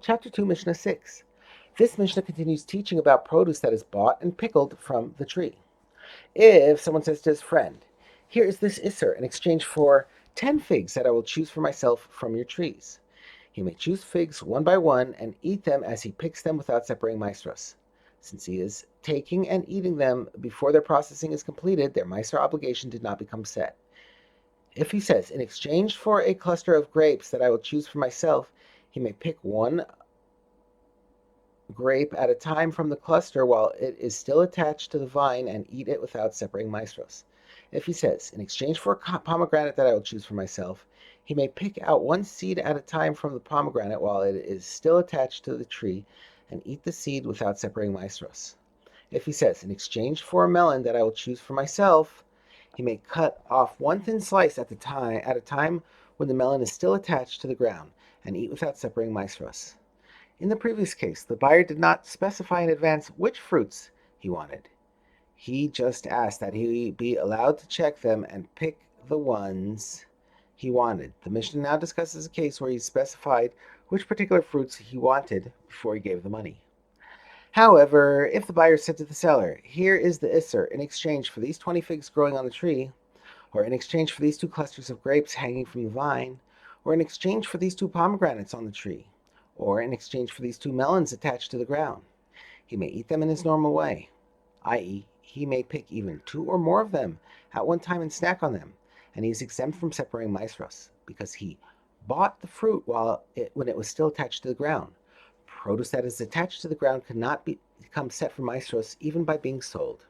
Chapter 2, Mishnah 6. This Mishnah continues teaching about produce that is bought and pickled from the tree. If someone says to his friend, "Here is this Isser in exchange for 10 figs that I will choose for myself from your trees," he may choose figs one by one and eat them as he picks them without separating Maasros. Since he is taking and eating them before their processing is completed, their Maasro obligation did not become set. If he says, "In exchange for a cluster of grapes that I will choose for myself," he may pick one grape at a time from the cluster while it is still attached to the vine and eat it without separating Maasros. If he says, "In exchange for a pomegranate that I will choose for myself," he may pick out one seed at a time from the pomegranate while it is still attached to the tree and eat the seed without separating Maasros. If he says, "In exchange for a melon that I will choose for myself," he may cut off one thin slice at a time when the melon is still attached to the ground and eat without separating Maasros. In the previous case, the buyer did not specify in advance which fruits he wanted. He just asked that he be allowed to check them and pick the ones he wanted. The Mishnah now discusses a case where he specified which particular fruits he wanted before he gave the money. However, if the buyer said to the seller, "Here is the Isser in exchange for these 20 figs growing on the tree," or "in exchange for these 2 clusters of grapes hanging from the vine," or "in exchange for these 2 pomegranates on the tree," or "in exchange for these 2 melons attached to the ground," he may eat them in his normal way, i.e., he may pick even 2 or more of them at one time and snack on them, and he is exempt from separating Maasros, because he bought the fruit when it was still attached to the ground. Produce that is attached to the ground cannot become set for Maasros even by being sold.